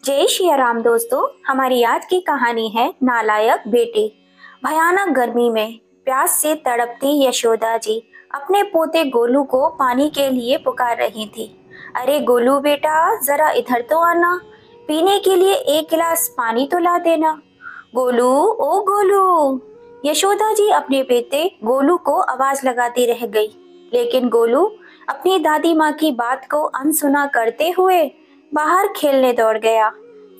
जय श्री राम दोस्तों। हमारी आज की कहानी है नालायक बेटे। भयानक गर्मी में प्यास से तड़पती यशोदा जी अपने पोते गोलू को पानी के लिए पुकार रही थी। अरे गोलू बेटा, जरा इधर तो आना, पीने के लिए एक गिलास पानी तो ला देना। गोलू, ओ गोलू। यशोदा जी अपने बेटे गोलू को आवाज लगाती रह गई, लेकिन गोलू अपनी दादी माँ की बात को अनसुना करते हुए बाहर खेलने दौड़ गया।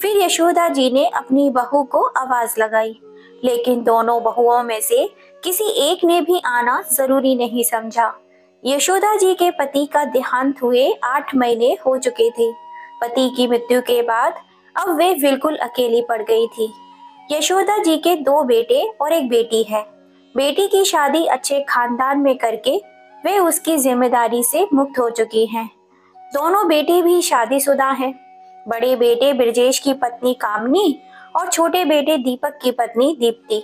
फिर यशोदा जी ने अपनी बहू को आवाज लगाई, लेकिन दोनों बहुओं में से किसी एक ने भी आना जरूरी नहीं समझा। यशोदा जी के पति का देहांत हुए 8 महीने हो चुके थे। पति की मृत्यु के बाद अब वे बिल्कुल अकेली पड़ गई थी। यशोदा जी के 2 बेटे और एक बेटी है। बेटी की शादी अच्छे खानदान में करके वे उसकी जिम्मेदारी से मुक्त हो चुकी हैं। दोनों बेटे भी शादीशुदा हैं। बड़े बेटे ब्रजेश की पत्नी कामनी और छोटे बेटे दीपक की पत्नी दीप्ति।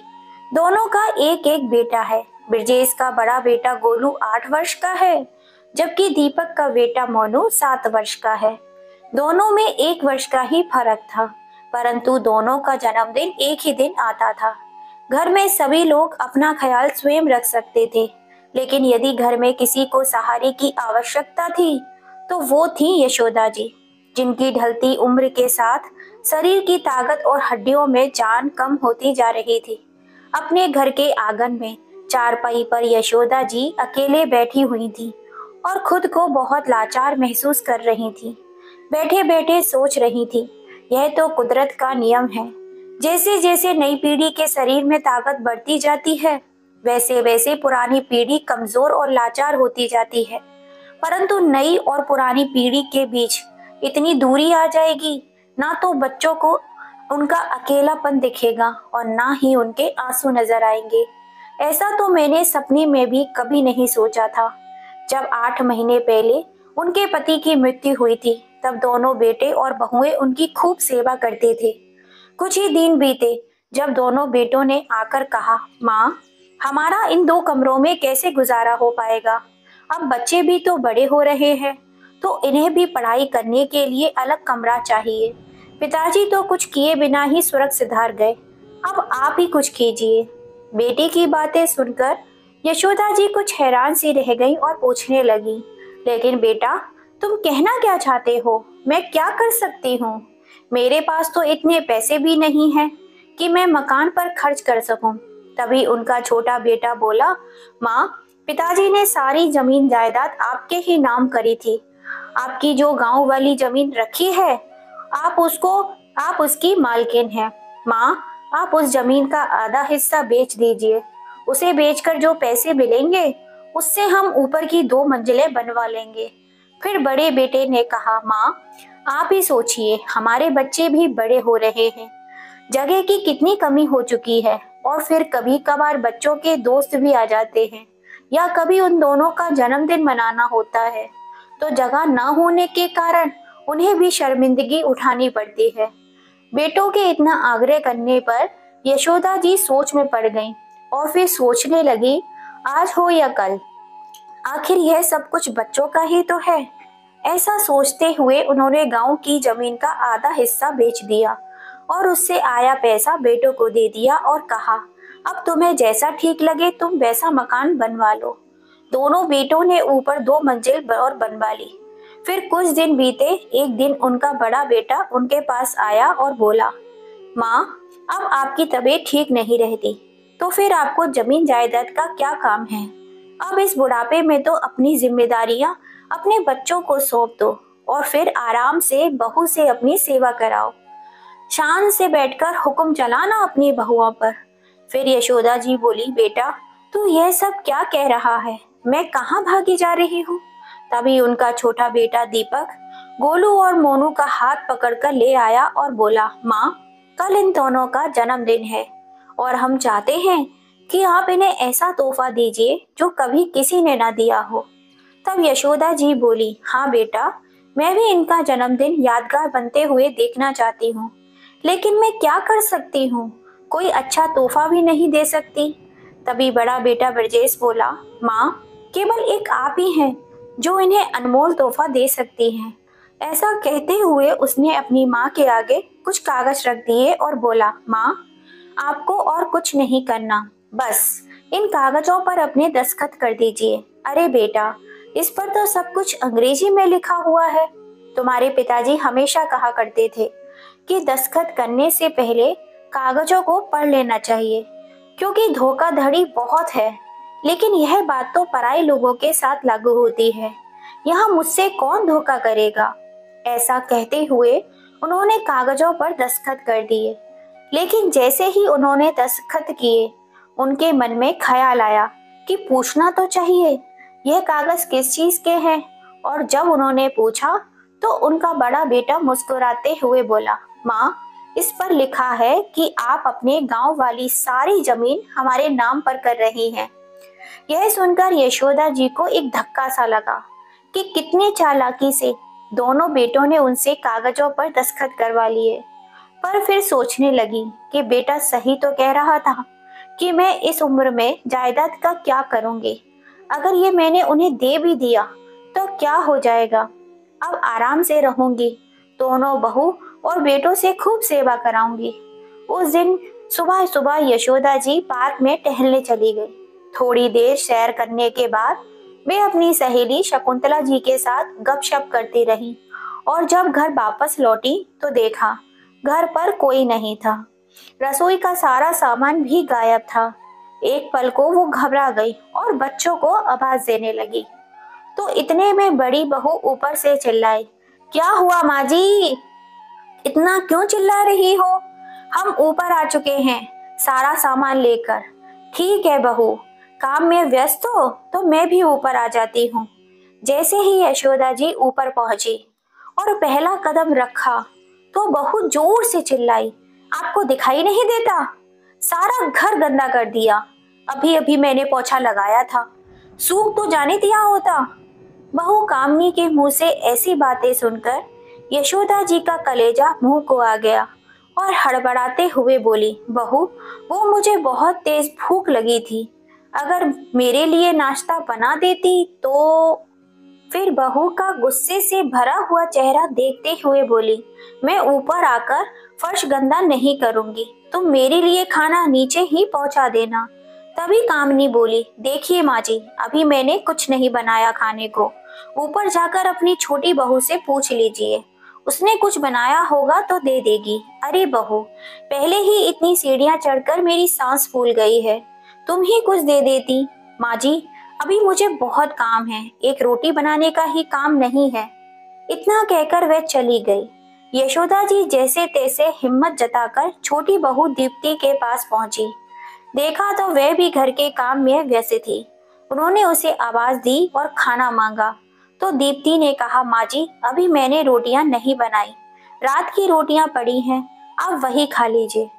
दोनों का एक एक बेटा है। ब्रजेश का बड़ा बेटा गोलू 8 वर्ष का है, जबकि दीपक का बेटा मोनू 7 वर्ष का है। दोनों में 1 वर्ष का ही फर्क था, परंतु दोनों का जन्मदिन एक ही दिन आता था। घर में सभी लोग अपना ख्याल स्वयं रख सकते थे, लेकिन यदि घर में किसी को सहारे की आवश्यकता थी तो वो थी यशोदा जी, जिनकी ढलती उम्र के साथ शरीर की ताकत और हड्डियों में जान कम होती जा रही थी। अपने घर के आंगन में चारपाई पर यशोदा जी अकेले बैठी हुई थी और खुद को बहुत लाचार महसूस कर रही थी। बैठे बैठे सोच रही थी, यह तो कुदरत का नियम है। जैसे जैसे नई पीढ़ी के शरीर में ताकत बढ़ती जाती है, वैसे वैसे पुरानी पीढ़ी कमजोर और लाचार होती जाती है। परंतु नई और पुरानी पीढ़ी के बीच इतनी दूरी आ जाएगी, ना तो बच्चों को उनका अकेलापन दिखेगा और ना ही उनके आंसू नजर आएंगे। ऐसा तो मैंने सपने में भी कभी नहीं सोचा था। जब 8 महीने पहले उनके पति की मृत्यु हुई थी, तब दोनों बेटे और बहुएं उनकी खूब सेवा करते थे। कुछ ही दिन बीते जब दोनों बेटों ने आकर कहा, माँ, हमारा इन 2 कमरों में कैसे गुजारा हो पाएगा। अब बच्चे भी तो बड़े हो रहे हैं, तो इन्हें भी पढ़ाई करने के लिए अलग कमरा चाहिए। पिताजी तो कुछ किए बिना ही स्वर्ग सिधार गए, अब आप ही कुछ कीजिए। बेटी की बातें सुनकर यशोदा जी कुछ हैरान सी रह गई और पूछने लगी, लेकिन बेटा, तुम कहना क्या चाहते हो? मैं क्या कर सकती हूँ? मेरे पास तो इतने पैसे भी नहीं हैं कि मैं मकान पर खर्च कर सकूं। तभी उनका छोटा बेटा बोला, माँ, पिताजी ने सारी जमीन जायदाद आपके ही नाम करी थी। आपकी जो गांव वाली जमीन रखी है, आप उसकी मालकिन हैं। माँ, आप उस जमीन का आधा हिस्सा बेच दीजिए। उसे बेचकर जो पैसे मिलेंगे, उससे हम ऊपर की 2 मंजिलें बनवा लेंगे। फिर बड़े बेटे ने कहा, माँ, आप ही सोचिए, हमारे बच्चे भी बड़े हो रहे हैं, जगह की कितनी कमी हो चुकी है, और फिर कभी कभार बच्चों के दोस्त भी आ जाते हैं, या कभी उन दोनों का जन्मदिन मनाना होता है, तो जगह न होने के कारण उन्हें भी शर्मिंदगी उठानी पड़ती है। बेटों के इतना आग्रह करने पर यशोदा जी सोच में पड़ गईं और फिर सोचने लगी, आज हो या कल, आखिर यह सब कुछ बच्चों का ही तो है। ऐसा सोचते हुए उन्होंने गांव की जमीन का आधा हिस्सा बेच दिया और उससे आया पैसा बेटों को दे दिया और कहा, अब तुम्हें जैसा ठीक लगे तुम वैसा मकान बनवा लो। दोनों बेटों ने ऊपर 2 मंजिल और बनवा ली। फिर कुछ दिन बीते। एक दिन उनका बड़ा बेटा उनके पास आया और बोला, माँ, अब आपकी तबीयत ठीक नहीं रहती, तो फिर आपको जमीन जायदाद का क्या काम है? अब इस बुढ़ापे में तो अपनी जिम्मेदारियां अपने बच्चों को सौंप दो और फिर आराम से बहू से अपनी सेवा कराओ। शान से बैठकर हुक्म चलाना अपनी बहुओं पर। फिर यशोदा जी बोली, बेटा, तू यह सब क्या कह रहा है? मैं कहाँ भागी जा रही हूँ? तभी उनका छोटा बेटा दीपक गोलू और मोनू का हाथ पकड़कर ले आया और बोला, माँ, कल इन दोनों का जन्मदिन है और हम चाहते हैं कि आप इन्हें ऐसा तोहफा दीजिए जो कभी किसी ने ना दिया हो। तब यशोदा जी बोली, हाँ बेटा, मैं भी इनका जन्मदिन यादगार बनते हुए देखना चाहती हूँ, लेकिन मैं क्या कर सकती हूँ? कोई अच्छा तोहफा भी नहीं दे सकती। तभी बड़ा बेटा ब्रजेश बोला, माँ, केवल एक आप ही हैं जो इन्हें अनमोल तोहफा दे सकती हैं। ऐसा कहते हुए उसने अपनी माँ के आगे कुछ कागज रख दिए और बोला, माँ, आपको और कुछ नहीं करना, बस इन कागजों पर अपने दस्तखत कर दीजिए। अरे बेटा, इस पर तो सब कुछ अंग्रेजी में लिखा हुआ है। तुम्हारे पिताजी हमेशा कहा करते थे कि दस्तखत करने से पहले कागजों को पढ़ लेना चाहिए, क्योंकि धोखाधड़ी बहुत है। लेकिन यह बात तो पराये लोगों के साथ लागू होती है, यहाँ मुझसे कौन धोखा करेगा। ऐसा कहते हुए उन्होंने कागजों पर दस्तखत कर दिए। लेकिन जैसे ही उन्होंने दस्तखत किए, उनके मन में ख्याल आया कि पूछना तो चाहिए यह कागज किस चीज के हैं। और जब उन्होंने पूछा तो उनका बड़ा बेटा मुस्कुराते हुए बोला, माँ, इस पर लिखा है कि आप अपने गांव वाली सारी जमीन हमारे नाम पर कर रही हैं। यह सुनकर यशोदा जी को एक धक्का सा लगा कि कितनी चालाकी से दोनों बेटों ने उनसे कागजों पर दस्तखत करवा लिए। पर फिर सोचने लगी कि बेटा सही तो कह रहा था कि मैं इस उम्र में जायदाद का क्या करूंगी। अगर ये मैंने उन्हें दे भी दिया तो क्या हो जाएगा। अब आराम से रहूंगी, दोनों बहू और बेटों से खूब सेवा कराऊंगी। उस दिन सुबह सुबह यशोदा जी पार्क में टहलने चली गई। थोड़ी देर सैर करने के बाद वे अपनी सहेली शकुंतला जी के साथ गपशप करती रही और जब घर वापस लौटी तो देखा घर पर कोई नहीं था। रसोई का सारा सामान भी गायब था। एक पल को वो घबरा गई और बच्चों को आवाज देने लगी तो इतने में बड़ी बहू ऊपर से चिल्लाई, क्या हुआ माँ जी, इतना क्यों चिल्ला रही हो? हम ऊपर आ चुके हैं सारा सामान लेकर। ठीक है बहू, काम में व्यस्त हो तो मैं भी ऊपर आ जाती हूँ। जैसे ही यशोदा जी ऊपर पहुंची और पहला कदम रखा तो बहू जोर से चिल्लाई, आपको दिखाई नहीं देता? सारा घर गंदा कर दिया। अभी अभी मैंने पोछा लगाया था, सूख तो जाने दिया होता। बहू कामनी के मुंह से ऐसी बातें सुनकर यशोदा जी का कलेजा मुंह को आ गया और हड़बड़ाते हुए बोली, बहू, वो मुझे बहुत तेज भूख लगी थी, अगर मेरे लिए नाश्ता बना देती तो। फिर बहू का गुस्से से भरा हुआ चेहरा देखते हुए बोली, मैं ऊपर आकर फर्श गंदा नहीं करूंगी, तुम मेरे लिए खाना नीचे ही पहुंचा देना। तभी कामनी बोली, देखिए माँ जी, अभी मैंने कुछ नहीं बनाया खाने को, ऊपर जाकर अपनी छोटी बहू से पूछ लीजिए, उसने कुछ बनाया होगा तो दे देगी। अरे बहू, पहले ही इतनी सीढ़ियां चढ़कर मेरी सांस फूल गई है, तुम ही कुछ दे देती। माँ जी, अभी मुझे बहुत काम है, एक रोटी बनाने का ही काम नहीं है। इतना कहकर वह चली गई। यशोदा जी जैसे तैसे हिम्मत जताकर छोटी बहू दीप्ति के पास पहुंची। देखा तो वह भी घर के काम में व्यस्त थी। उन्होंने उसे आवाज दी और खाना मांगा तो दीप्ति ने कहा, माँ जी, अभी मैंने रोटियां नहीं बनाई, रात की रोटियां पड़ी हैं, आप वही खा लीजिए।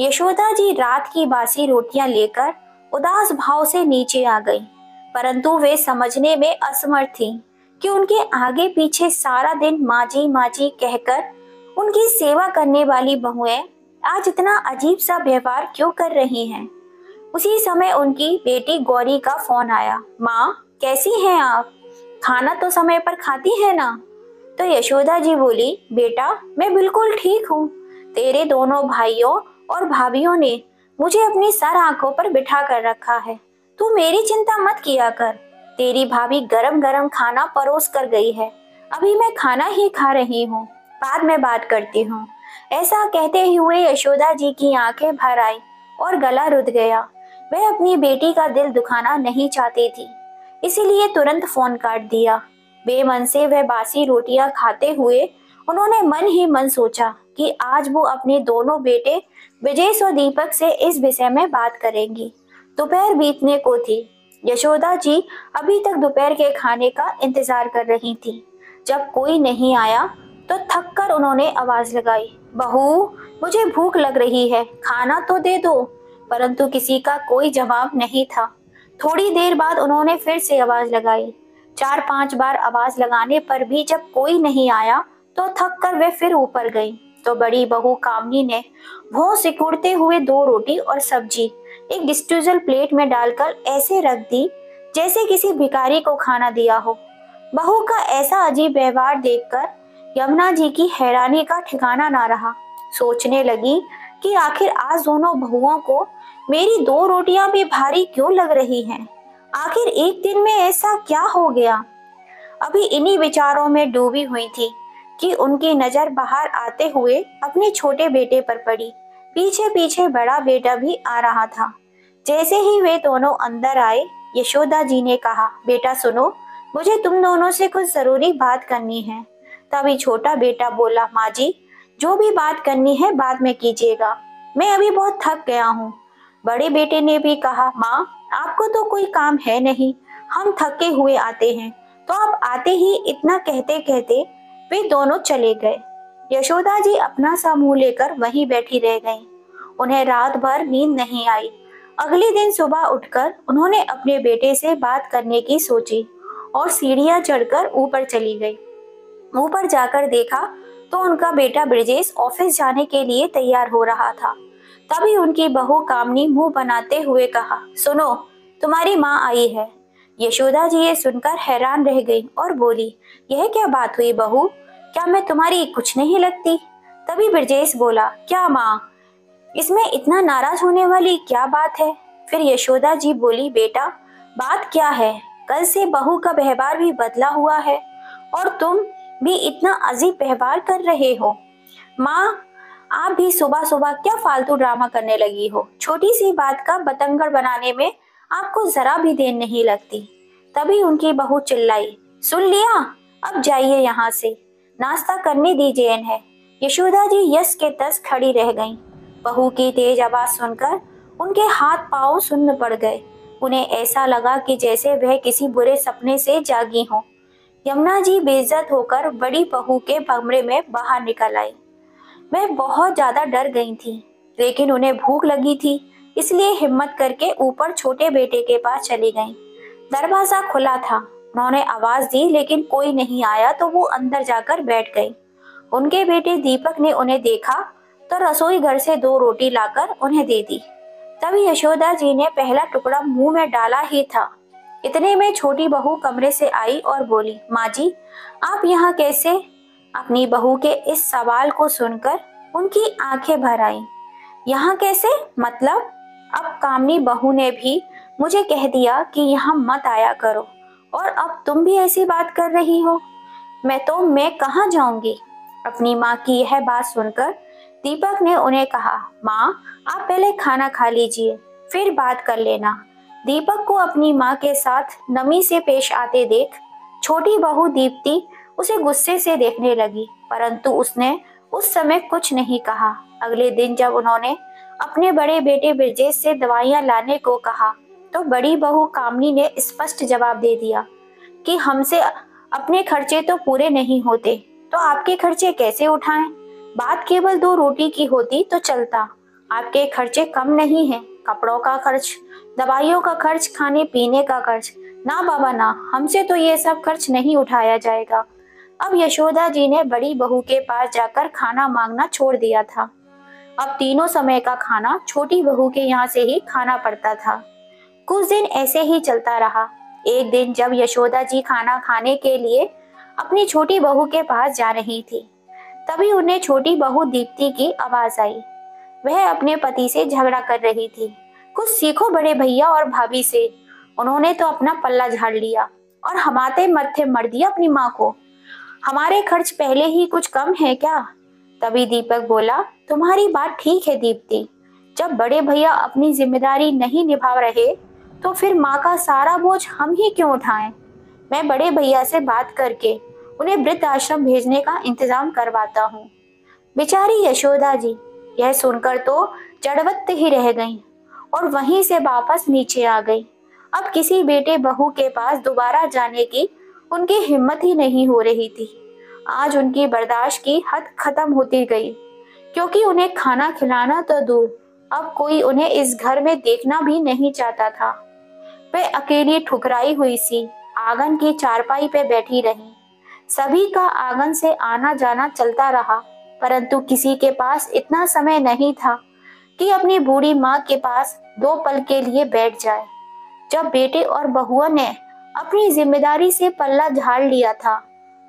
यशोदा जी रात की बासी रोटियां लेकर उदास भाव से नीचे आ गई, परंतु वे समझने में असमर्थ थीं कि उनके आगे पीछे सारा दिन माँ जी कहकर उनकी सेवा करने वाली बहुएं आज इतना अजीब सा व्यवहार क्यों कर रही हैं। उसी समय उनकी बेटी गौरी का फोन आया, माँ, कैसी हैं आप? खाना तो समय पर खाती है ना? तो यशोदा जी बोली, बेटा, मैं बिल्कुल ठीक हूँ। तेरे दोनों भाइयों और भाभीियों ने मुझे अपनी सर आंखों पर बिठा कर रखा है, तू मेरी चिंता मत किया कर। तेरी भाभी गरम गरम खाना परोस कर गई है, अभी मैं खाना ही खा रही हूँ, बाद में बात करती हूँ। ऐसा कहते हुए यशोदा जी की आंखें भर आई और गला रुध गया। वह अपनी बेटी का दिल दुखाना नहीं चाहती थी, इसीलिए तुरंत फोन काट दिया। बेमन से वह बासी रोटियां खाते हुए उन्होंने मन ही मन सोचा कि आज वो अपने दोनों बेटे विजय और दीपक से इस विषय में बात करेंगी। दोपहर बीतने को थी। यशोदा जी अभी तक दोपहर के खाने का इंतजार कर रही थी। जब कोई नहीं आया तो थक कर उन्होंने आवाज लगाई, बहू, मुझे भूख लग रही है, खाना तो दे दो। परंतु किसी का कोई जवाब नहीं था। थोड़ी देर बाद उन्होंने फिर से आवाज लगाई। 4-5 बार आवाज लगाने पर भी जब कोई नहीं आया तो थक कर वे फिर ऊपर गई। तो बड़ी बहू कामनी ने भौं सिकुड़ते हुए 2 रोटी और सब्जी एक डिस्पोजल प्लेट में डालकर ऐसे रख दी जैसे किसी भिखारी को खाना दिया हो। बहू का ऐसा अजीब व्यवहार देखकर यमुना जी की हैरानी का ठिकाना ना रहा। सोचने लगी कि आखिर आज दोनों बहुओं को मेरी 2 रोटियां भी भारी क्यों लग रही हैं। आखिर एक दिन में ऐसा क्या हो गया। अभी इन्हीं विचारों में डूबी हुई थी कि उनकी नजर बाहर आते हुए अपने छोटे बेटे पर पड़ी। पीछे पीछे बड़ा बेटा भी आ रहा था। जैसे ही वे दोनों अंदर आए, यशोदा जी ने कहा, बेटा सुनो, मुझे तुम दोनों से कुछ जरूरी बात करनी है। तभी छोटा बेटा बोला, माँ जी, जो भी बात करनी है बाद में कीजिएगा, मैं अभी बहुत थक गया हूँ। बड़े बेटे ने भी कहा, माँ आपको तो कोई काम है नहीं, हम थके हुए आते हैं। तो आप आते ही इतना कहते कहते वे दोनों चले गए। यशोदा जी अपना सा मुंह लेकर वहीं बैठी रह गईं। उन्हें रात भर नींद नहीं आई। अगले दिन सुबह उठकर उन्होंने अपने बेटे से बात करने की सोची और सीढ़ियां चढ़कर ऊपर चली गई। ऊपर जाकर देखा तो उनका बेटा ब्रजेश ऑफिस जाने के लिए तैयार हो रहा था। तभी उनकी बहू कामनी मुंह बनाते हुए कहा, सुनो, तुम्हारी माँ आई है। यशोदा जी ये सुनकर हैरान रह गई और बोली, यह क्या बात हुई बहू, क्या मैं तुम्हारी कुछ नहीं लगती। तभी ब्रजेश बोला, क्या माँ, इसमें इतना नाराज होने वाली क्या बात है। फिर यशोदा जी बोली, बेटा बात क्या है, कल से बहू का व्यवहार भी बदला हुआ है और तुम भी इतना अजीब व्यवहार कर रहे हो। माँ आप भी सुबह सुबह क्या फालतू ड्रामा करने लगी हो। छोटी सी बात का बतंगड़ बनाने में आपको जरा भी देर नहीं लगती। तभी उनकी बहू चिल्लाई, सुन लिया, अब जाइए यहाँ से, नाश्ता करने दीजिए इन्हें। यशोदा जी यस के तस खड़ी रह गईं। बहू की तेज आवाज सुनकर उनके हाथ पांव सुन्न पड़ गए। उन्हें ऐसा लगा कि जैसे वह किसी बुरे सपने से जागी हों। यमुना जी बेइज्जत होकर बड़ी बहू के कमरे में बाहर निकल आई। मैं बहुत ज्यादा डर गई थी, लेकिन उन्हें भूख लगी थी, इसलिए हिम्मत करके ऊपर छोटे बेटे के पास चली गईं। दरवाजा खुला था। उन्होंने आवाज दी लेकिन कोई नहीं आया तो वो अंदर जाकर बैठ गई। उनके बेटे दीपक ने उन्हें देखा तो रसोई घर से 2 रोटी लाकर उन्हें दे दी। तभी यशोदा जी ने पहला टुकड़ा मुंह में डाला ही था, इतने में छोटी बहू कमरे से आई और बोली, माँ जी आप यहाँ कैसे। अपनी बहू के इस सवाल को सुनकर उनकी आंखें भर आईं। यहाँ कैसे मतलब। अब कामनी बहू ने भी मुझे कह दिया कि यहाँ मत आया करो और अब तुम भी ऐसी बात कर रही हो। मैं कहाँ जाऊंगी। अपनी माँ की यह बात सुनकर दीपक ने उन्हें कहा, माँ आप पहले खाना खा लीजिए, फिर बात कर लेना। दीपक को अपनी माँ के साथ नमी से पेश आते देख छोटी बहू दीप्ति उसे गुस्से से देखने लगी, परंतु उसने उस समय कुछ नहीं कहा। अगले दिन जब उन्होंने अपने बड़े बेटे ब्रजेश से दवाइयां लाने को कहा तो बड़ी बहू कामनी ने स्पष्ट जवाब दे दिया कि हमसे अपने खर्चे तो पूरे नहीं होते तो आपके खर्चे कैसे उठाएं। बात केवल 2 रोटी की होती तो चलता, आपके खर्चे कम नहीं हैं। कपड़ों का खर्च, दवाइयों का खर्च, खाने पीने का खर्च, ना बाबा ना, हमसे तो ये सब खर्च नहीं उठाया जाएगा। अब यशोदा जी ने बड़ी बहू के पास जाकर खाना मांगना छोड़ दिया था। अब तीनों समय का खाना छोटी बहू के यहाँ से ही खाना पड़ता था। कुछ दिन ऐसे ही चलता रहा। एक दिन जब यशोदा जी खाना खाने के लिए अपनी छोटी बहू के पास जा रही थी, तभी उन्हें छोटी बहू दीप्ति की आवाज आई। वह अपने पति से झगड़ा कर रही थी। कुछ सीखो बड़े भैया और भाभी से, उन्होंने तो अपना पल्ला झाड़ लिया और हमारे मत्थे मर दिया अपनी माँ को। हमारे खर्च पहले ही कुछ कम है क्या। तभी दीपक बोला, तुम्हारी बात ठीक है दीप्ति, जब बड़े भैया अपनी जिम्मेदारी नहीं निभा रहे तो फिर माँ का सारा बोझ हम ही क्यों उठाएं। मैं बड़े भैया से बात करके उन्हें वृद्ध आश्रम भेजने का इंतजाम करवाता हूँ। बेचारी यशोदा जी यह सुनकर तो चढ़वत्त ही रह गईं और वहीं से वापस नीचे आ गई। अब किसी बेटे बहू के पास दोबारा जाने की उनकी हिम्मत ही नहीं हो रही थी। आज उनकी बर्दाश्त की हद खत्म होती गई, क्योंकि उन्हें खाना खिलाना तो दूर, अब कोई उन्हें इस घर में देखना भी नहीं चाहता था। वे अकेली ठुकराई हुई सी आंगन की चारपाई पे बैठी रही। सभी का आंगन से आना जाना चलता रहा, परंतु किसी के पास इतना समय नहीं था कि अपनी बूढ़ी माँ के पास 2 पल के लिए बैठ जाए। जब बेटे और बहुओं ने अपनी जिम्मेदारी से पल्ला झाड़ लिया था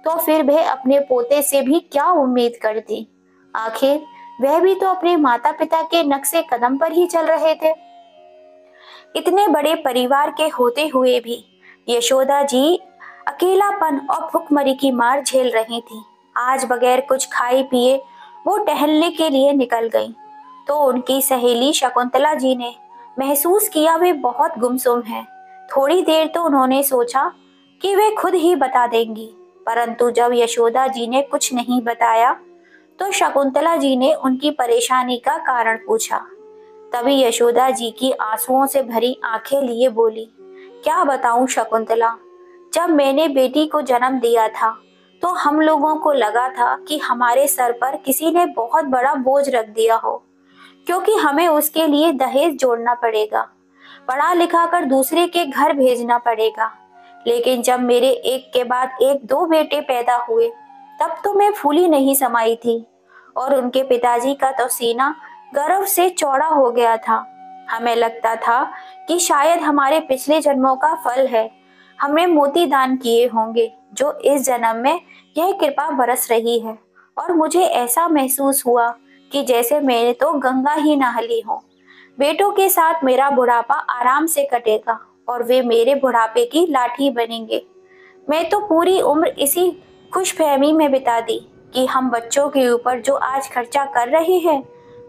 तो फिर वह अपने पोते से भी क्या उम्मीद करती। आखिर वह भी तो अपने माता पिता के नक्शे कदम पर ही चल रहे थे। इतने बड़े परिवार के होते हुए भी यशोदा जी अकेलापन और भुखमरी की मार झेल रही थी। आज बगैर कुछ खाए पिए वो टहलने के लिए निकल गईं। तो उनकी सहेली शकुंतला जी ने महसूस किया वे बहुत गुमसुम हैं। थोड़ी देर तो उन्होंने सोचा कि वे खुद ही बता देंगी, परंतु जब यशोदा जी ने कुछ नहीं बताया तो शकुंतला जी ने उनकी परेशानी का कारण पूछा। तभी यशोदा जी की आंसुओं से भरी आंखें लिए बोली, क्या बताऊं शकुंतला, जब मैंने बेटी को जन्म दिया था तो हम लोगों को लगा था कि हमारे सर पर किसी ने बहुत बड़ा बोझ रख दिया हो, क्योंकि हमें उसके लिए दहेज जोड़ना पड़ेगा, पढ़ा लिखा कर दूसरे के घर भेजना पड़ेगा। लेकिन जब मेरे एक के बाद एक दो बेटे पैदा हुए तब तो मैं फूली नहीं समाई थी, और उनके पिताजी का तो सीना गर्व से चौड़ा हो गया था। हमें लगता था कि शायद हमारे पिछले जन्मों का फल है, हमने मोती दान किए होंगे जो इस जन्म में यह कृपा बरस रही है। और मुझे ऐसा महसूस हुआ कि जैसे मैंने तो गंगा ही नहा ली हो। बेटों के साथ मेरा बुढ़ापा आराम से कटेगा और वे मेरे बुढ़ापे की लाठी बनेंगे। मैं तो पूरी उम्र इसी खुशफहमी में बिता दी कि हम बच्चों के ऊपर जो आज खर्चा कर रहे हैं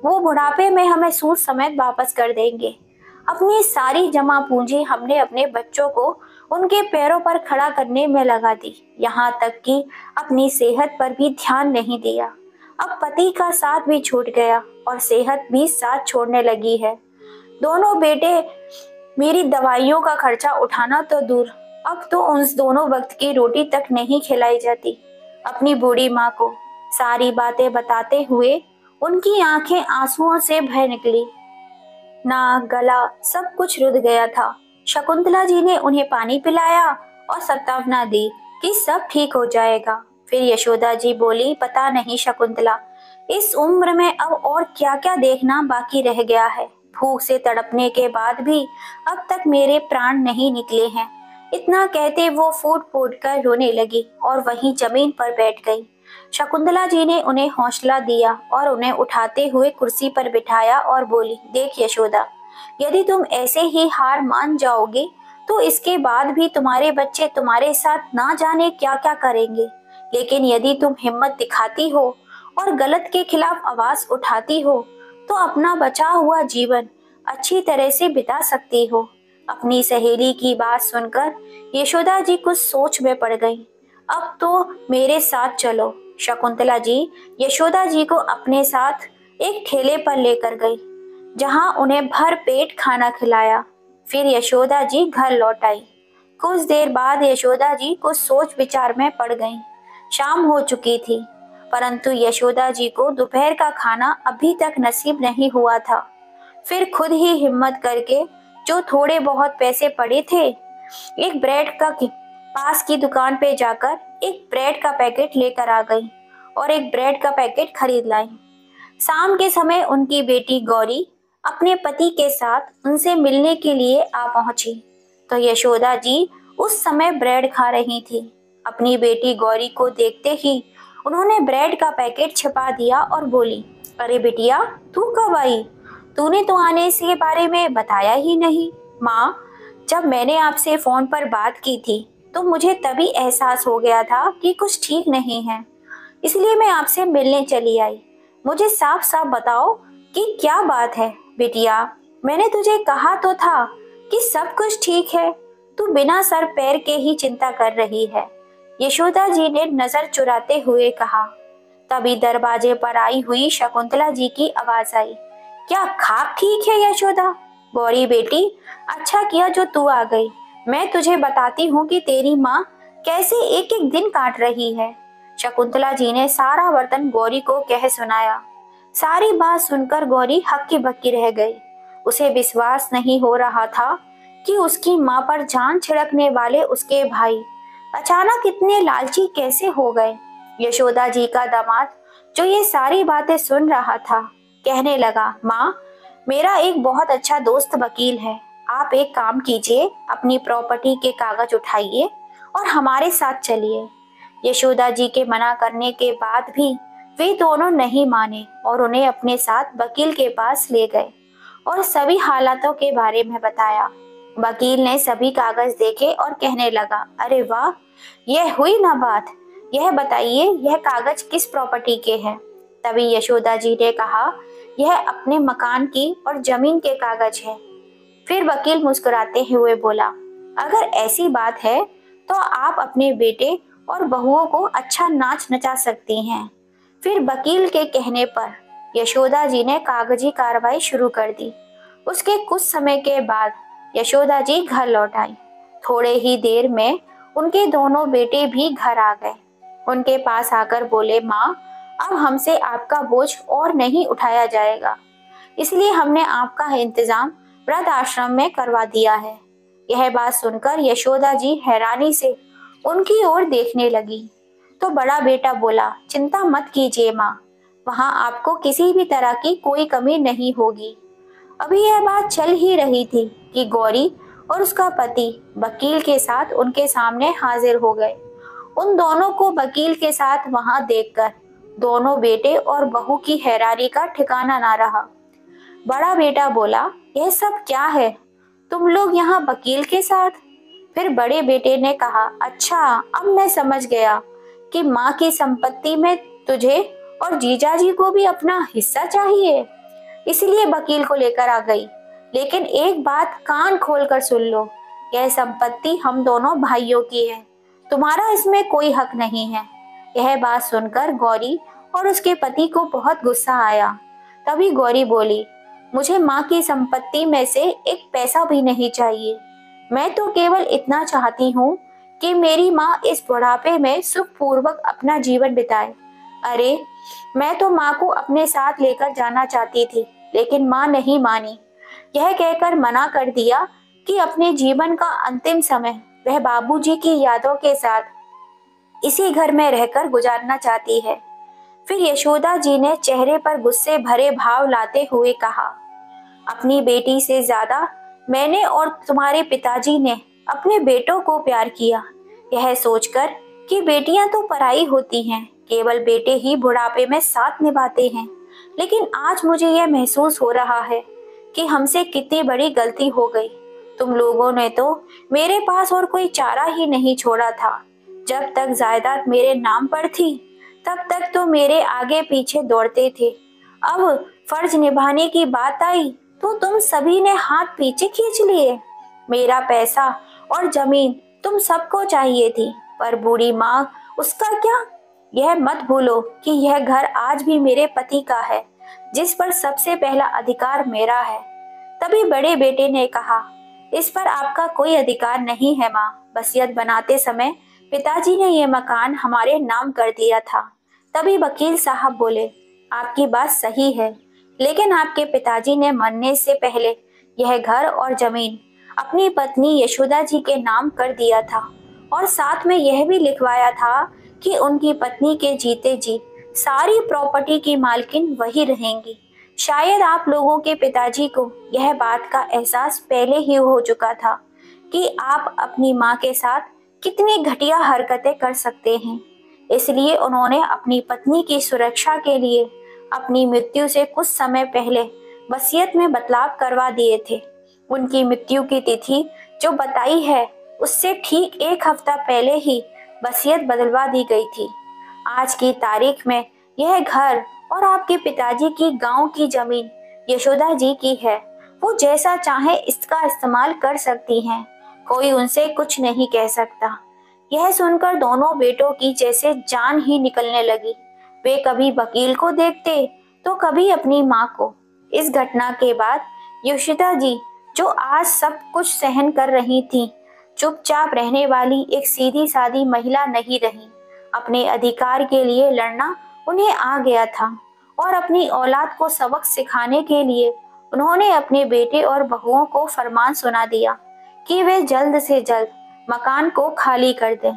वो बुढ़ापे में हमें सूद समेत वापस कर देंगे। अपनी सारी जमा पूंजी हमने अपने बच्चों को उनके पैरों पर खड़ा करने में लगा दी, यहाँ तक कि अपनी सेहत पर भी ध्यान नहीं दिया। अब पति का साथ भी छूट गया और सेहत भी साथ छोड़ने लगी है। दोनों बेटे मेरी दवाइयों का खर्चा उठाना तो दूर, अब तो उन दोनों वक्त की रोटी तक नहीं खिलाई जाती। अपनी बूढ़ी माँ को सारी बातें बताते हुए उनकी आंखें आंसुओं से भर निकली। नाक गला सब कुछ रुध गया था। शकुंतला जी ने उन्हें पानी पिलाया और सांत्वना दी कि सब ठीक हो जाएगा। फिर यशोदा जी बोली, पता नहीं शकुंतला, इस उम्र में अब और क्या क्या देखना बाकी रह गया है। भूख से तड़पने के बाद भी अब तक मेरे प्राण नहीं निकले हैं। इतना कहते वो फूट फूट कर रोने लगी और वहीं जमीन पर बैठ गई। शकुंतला जी ने उन्हें हौसला दिया और उन्हें उठाते हुए कुर्सी पर बिठाया और बोली, देख यशोदा, यदि तुम ऐसे ही हार मान जाओगे तो इसके बाद भी तुम्हारे बच्चे तुम्हारे साथ ना जाने क्या क्या करेंगे। लेकिन यदि तुम हिम्मत दिखाती हो और गलत के खिलाफ आवाज उठाती हो तो अपना बचा हुआ जीवन अच्छी तरह से बिता सकती हो। अपनी सहेली की बात सुनकर यशोदा जी कुछ सोच में पड़ गईं। अब तो मेरे साथ चलो। शकुंतला जी यशोदा जी को अपने साथ एक ठेले पर लेकर गई, जहां उन्हें भर पेट खाना खिलाया। फिर यशोदा जी घर लौट आई। कुछ देर बाद यशोदा जी कुछ सोच विचार में पड़ गईं। शाम हो चुकी थी, परंतु यशोदा जी को दोपहर का खाना अभी तक नसीब नहीं हुआ था। फिर खुद ही हिम्मत करके जो थोड़े बहुत पैसे पड़े थे, एक ब्रेड का पास की दुकान पे जाकर एक ब्रेड का पैकेट लेकर आ गई और एक ब्रेड का पैकेट खरीद लाई। शाम के समय उनकी बेटी गौरी अपने पति के साथ उनसे मिलने के लिए आ पहुंची, तो यशोदा जी उस समय ब्रेड खा रही थी। अपनी बेटी गौरी को देखते ही उन्होंने ब्रेड का पैकेट छिपा दिया और बोली, अरे बिटिया, तू कब आई? तूने तो आने से बारे में बताया ही नहीं। माँ, जब मैंने आपसे फोन पर बात की थी तो मुझे तभी एहसास हो गया था कि कुछ ठीक नहीं है, इसलिए मैं आपसे मिलने चली आई। मुझे साफ साफ बताओ कि क्या बात है। बिटिया, मैंने तुझे कहा तो था कि सब कुछ ठीक है, तू बिना सर पैर के ही चिंता कर रही है, यशोदा जी ने नजर चुराते हुए कहा। तभी दरवाजे पर आई हुई शकुंतला जी की आवाज आई, क्या खाक ठीक है यशोदा? गौरी बेटी, अच्छा किया जो तू आ गई। मैं तुझे बताती हूँ कि तेरी माँ कैसे एक एक दिन काट रही है। शकुंतला जी ने सारा वर्तन गौरी को कह सुनाया। सारी बात सुनकर गौरी हक्की बक्की रह गई। उसे विश्वास नहीं हो रहा था कि उसकी माँ पर जान छिड़कने वाले उसके भाई अचानक इतने लालची कैसे हो गए। यशोदा जी का दामाद जो ये सारी बातें सुन रहा था, कहने लगा, माँ, मेरा एक बहुत अच्छा दोस्त वकील है। आप एक काम कीजिए, अपनी प्रॉपर्टी के कागज उठाइए और हमारे साथ चलिए। यशोदा जी के मना करने के बाद भी वे दोनों नहीं माने और उन्हें अपने साथ वकील के पास ले गए और सभी हालातों के बारे में बताया। वकील ने सभी कागज देखे और कहने लगा, अरे वाह, यह हुई ना बात। यह बताइए, यह कागज किस प्रॉपर्टी के हैं? तभी यशोदा जी ने कहा, यह अपने मकान की और जमीन के कागज है। फिर वकील मुस्कुराते हुए बोला, अगर ऐसी बात है तो आप अपने बेटे और बहुओं को अच्छा नाच नचा सकती हैं। फिर वकील के कहने पर यशोदा जी ने कागजी कार्रवाई शुरू कर दी। उसके कुछ समय के बाद यशोदा जी घर लौट आई। थोड़े ही देर में उनके दोनों बेटे भी घर आ गए। उनके पास आकर बोले, माँ, अब हमसे आपका बोझ और नहीं उठाया जाएगा, इसलिए हमने आपका इंतजाम वृद्ध आश्रम में करवा दिया है। यह बात सुनकर यशोदा जी हैरानी से उनकी ओर देखने लगी। तो बड़ा बेटा बोला, चिंता मत कीजिए माँ, वहाँ आपको किसी भी तरह की कोई कमी नहीं होगी। अभी यह बात चल ही रही थी कि गौरी और उसका पति वकील के साथ उनके सामने हाजिर हो गए। उन दोनों को वकील के साथ वहां देखकर दोनों बेटे और बहू की हैरानी का ठिकाना ना रहा। बड़ा बेटा बोला, यह सब क्या है? तुम लोग यहाँ वकील के साथ? फिर बड़े बेटे ने कहा, अच्छा, अब मैं समझ गया कि माँ की संपत्ति में तुझे और जीजाजी को भी अपना हिस्सा चाहिए, इसलिए वकील को लेकर आ गई। लेकिन एक बात कान खोलकर सुन लो, यह संपत्ति हम दोनों भाइयों की है, तुम्हारा इसमें कोई हक नहीं है। यह बात सुनकर गौरी और उसके पति को बहुत गुस्सा आया। तभी गौरी बोली, मुझे माँ की संपत्ति में से एक पैसा भी नहीं चाहिए। मैं तो केवल इतना चाहती हूँ कि मेरी माँ इस बुढ़ापे में सुखपूर्वक अपना जीवन बिताए। अरे, मैं तो माँ को अपने साथ लेकर जाना चाहती थी, लेकिन माँ नहीं मानी। यह कहकर मना कर दिया कि अपने जीवन का अंतिम समय वह बाबूजी की यादों के साथ इसी घर में रहकर गुजारना चाहती है। फिर यशोदा जी ने चेहरे पर गुस्से भरे भाव लाते हुए कहा, अपनी बेटी से ज्यादा मैंने और तुम्हारे पिताजी ने अपने बेटों को प्यार किया, यह सोचकर कि बेटियां तो पराई होती हैं, केवल बेटे ही बुढ़ापे में साथ निभाते हैं। लेकिन आज मुझे यह महसूस हो रहा है कि हमसे कितनी बड़ी गलती हो गई। तुम लोगों ने तो मेरे पास और कोई चारा ही नहीं छोड़ा था। जब तक जायदाद मेरे नाम पर थी, तब तक तो मेरे आगे पीछे दौड़ते थे। अब फर्ज निभाने की बात आई तो तुम सभी ने हाथ पीछे खींच लिए। मेरा पैसा और जमीन तुम सबको चाहिए थी, पर बूढ़ी माँ, उसका क्या? यह मत भूलो कि यह घर आज भी मेरे पति का है, जिस पर सबसे पहला अधिकार मेरा है। तभी बड़े बेटे ने कहा, इस पर आपका कोई अधिकार नहीं है माँ। वसीयत बनाते समय पिताजी ने यह मकान हमारे नाम कर दिया था। तभी वकील साहब बोले, आपकी बात सही है, लेकिन आपके पिताजी ने मरने से पहले यह घर और जमीन अपनी पत्नी यशोदा जी के नाम कर दिया था और साथ में यह भी लिखवाया था कि उनकी पत्नी के जीते जी सारी प्रॉपर्टी की मालकिन वही रहेंगी। शायद आप लोगों के पिताजी को यह बात का एहसास पहले ही हो चुका था कि आप अपनी माँ के साथ कितनी घटिया हरकतें कर सकते हैं, इसलिए उन्होंने अपनी पत्नी की सुरक्षा के लिए अपनी मृत्यु से कुछ समय पहले वसीयत में बदलाव करवा दिए थे। उनकी मृत्यु की तिथि जो बताई है, उससे ठीक एक हफ्ता पहले ही वसीयत बदलवा दी गई थी। आज की तारीख में यह घर और आपके पिताजी की गांव की जमीन यशोदा जी की है। वो जैसा चाहे इसका इस्तेमाल कर सकती हैं, कोई उनसे कुछ नहीं कह सकता। यह सुनकर दोनों बेटों की जैसे जान ही निकलने लगी। वे कभी वकील को देखते तो कभी अपनी माँ को। इस घटना के बाद योशिता जी, जो आज सब कुछ सहन कर रही थी, चुपचाप रहने वाली एक सीधी सादी महिला नहीं रही। अपने अधिकार के लिए लड़ना उन्हें आ गया था और अपनी औलाद को सबक सिखाने के लिए उन्होंने अपने बेटे और बहुओं को फरमान सुना दिया कि वे जल्द से जल्द मकान को खाली कर दें।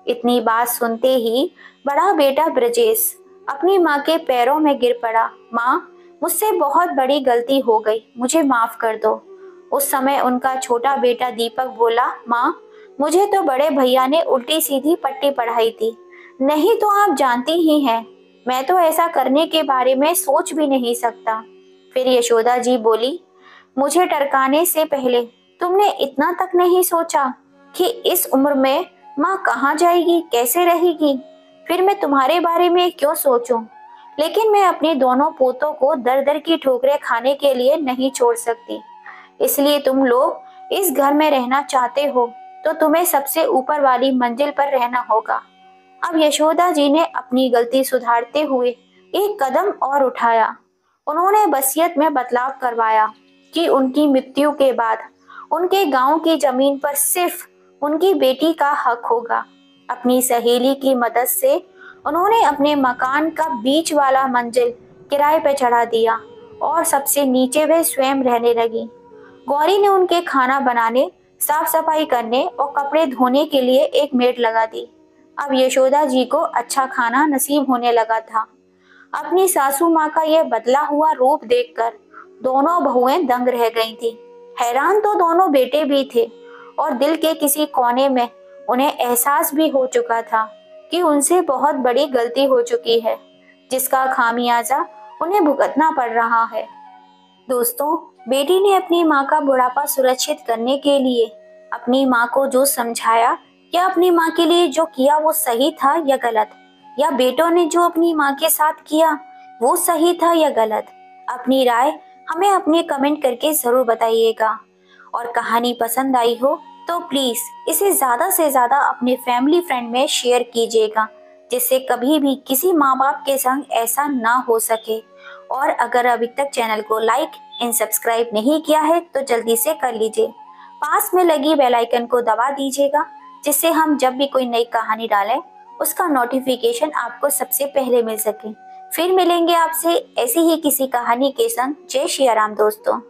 इतनी बात सुनते ही बड़ा बेटा ब्रजेश अपनी माँ के पैरों में गिर पड़ा। माँ, मुझसे बहुत बड़ी गलती हो गई, मुझे माफ कर दो। उस समय उनका छोटा बेटा दीपक बोला, माँ, मुझे तो बड़े भैया ने उल्टी सीधी पट्टी पढ़ाई थी, नहीं तो आप जानती ही हैं, मैं तो ऐसा करने के बारे में सोच भी नहीं सकता। फिर यशोदा जी बोली, मुझे टरकाने से पहले तुमने इतना तक नहीं सोचा कि इस उम्र में माँ कहाँ जाएगी, कैसे रहेगी? फिर मैं तुम्हारे बारे में क्यों सोचूं? लेकिन मैं अपने दोनों पोतों को दर दर की ठोकरें खाने के लिए नहीं छोड़ सकती। इसलिए तुम लोग इस घर में रहना चाहते हो तो तुम्हें सबसे ऊपर वाली मंजिल पर रहना होगा। अब यशोदा जी ने अपनी गलती सुधारते हुए एक कदम और उठाया। उन्होंने वसीयत में बदलाव करवाया कि उनकी मृत्यु के बाद उनके गांव की जमीन पर सिर्फ उनकी बेटी का हक होगा। अपनी सहेली की मदद से उन्होंने अपने मकान का बीच वाला मंजिल किराए पर चढ़ा दिया और सबसे नीचे वे स्वयं रहने लगी। गौरी ने उनके खाना बनाने, साफ सफाई करने और कपड़े धोने के लिए एक मेड लगा दी। अब यशोदा जी को अच्छा खाना नसीब होने लगा था। अपनी सासू माँ का यह बदला हुआ रूप देखकर दोनों बहुएं दंग रह गई थी। हैरान तो दोनों बेटे भी थे और दिल के किसी कोने में उन्हें एहसास भी हो चुका था कि उनसे बहुत बड़ी गलती हो चुकी है, जिसका खामियाजा उन्हें भुगतना पड़ रहा है। दोस्तों, बेटी ने अपनी माँ का बुढ़ापा सुरक्षित करने के लिए अपनी माँ को जो समझाया, क्या अपनी माँ के लिए जो किया वो सही था या गलत, या बेटों ने जो अपनी माँ के साथ किया वो सही था या गलत? अपनी राय हमें अपने कमेंट करके जरूर बताइएगा। और कहानी पसंद आई हो तो प्लीज इसे ज्यादा से ज्यादा अपने फैमिली फ्रेंड में शेयर कीजिएगा, जिससे कभी भी किसी माँ बाप के संग ऐसा ना हो सके। और अगर अभी तक चैनल को लाइक एंड सब्सक्राइब नहीं किया है तो जल्दी से कर लीजिए। पास में लगी बेल आइकन को दबा दीजिएगा, जिससे हम जब भी कोई नई कहानी डालें उसका नोटिफिकेशन आपको सबसे पहले मिल सके। फिर मिलेंगे आपसे ऐसी ही किसी कहानी के संग। जय श्री राम दोस्तों।